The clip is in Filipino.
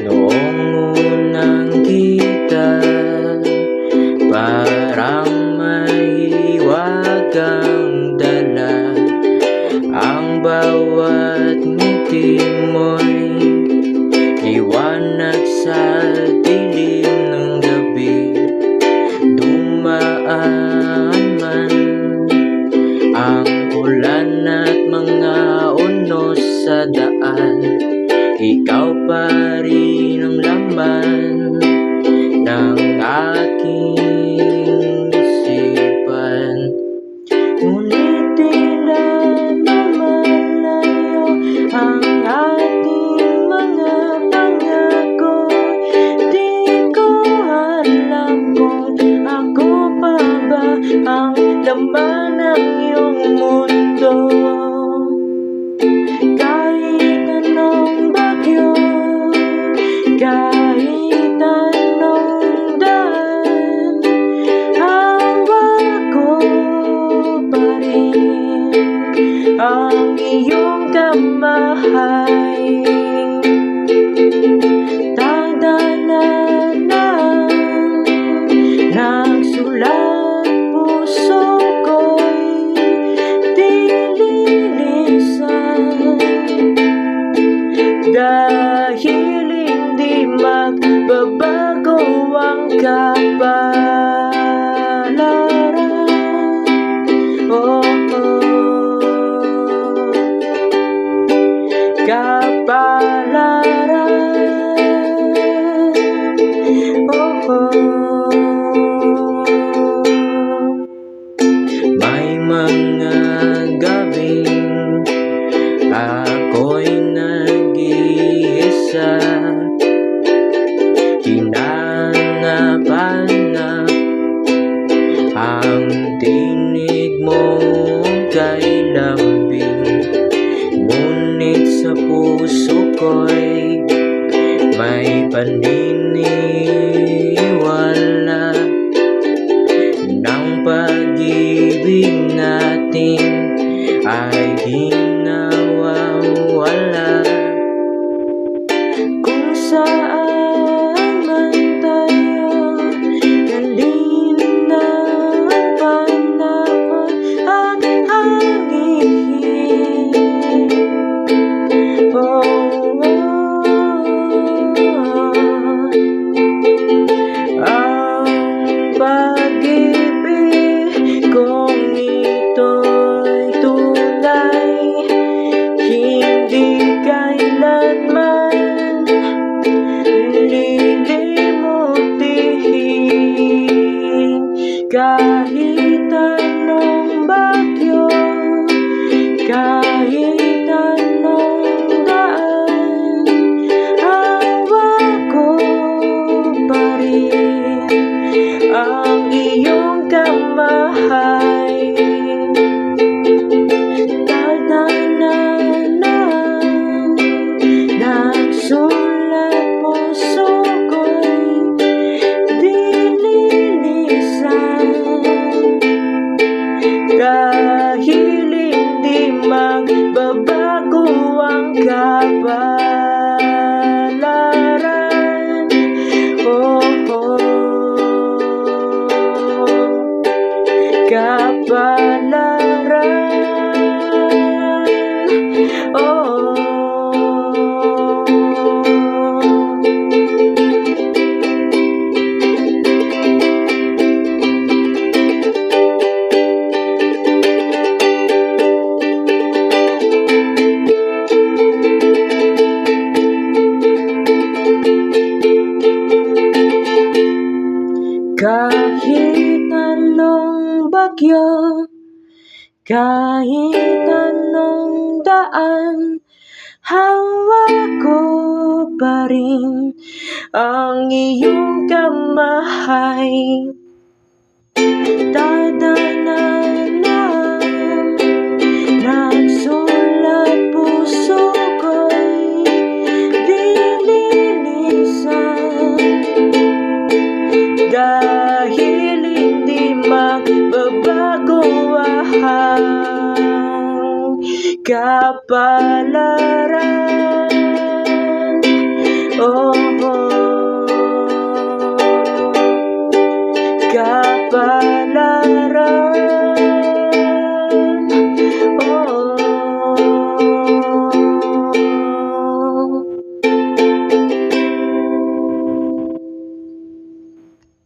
Noong unang kita, parang may hiwagang dala. Ang bawat ngiti mo'y liwanag sa dilim ng gabi. Dumaan man ang ulan at mga unos sa daan, ikaw pa rin ang laman ng aking isipan. Ngunit tila lumalayo ang ating mga pangako. Di ko alam kung ako pa ba ang laman ng iyong mundo. Kahit anong bagyo, kahit anong daan, hawak ko pa rin ang iyong kamay. Tadhana nagsulat puso ko'y dililisan, dahil hindi magbabago ang kapalaran. Oh, kapalaran. May mga gabing ako'y nag-iisa, hinanap-hanap ang tinig mo kay lambing. Ngunit sa puso ko'y may paniniwala ng pag-ibig natin ay di nawawala. Kung saan man tayo dalhin ng panahon at hangin, ang pag-ibig kong ito'y tunay, hindi kailanman lilimutin. Kahit anong bagyo, kahit anong daan, hawak ko pa rin ang iyong kamay. Tadhana nagsulat puso ko'y dililisan, dahil hindi magbabago ang kapalaran. Kahit anong bagyo, kahit anong daan, hawak ko pa rin ang iyong kamay. Tadhana nagsulat puso ko'y dililisan, dahil hindi magbabago ang kapalaran. Oh,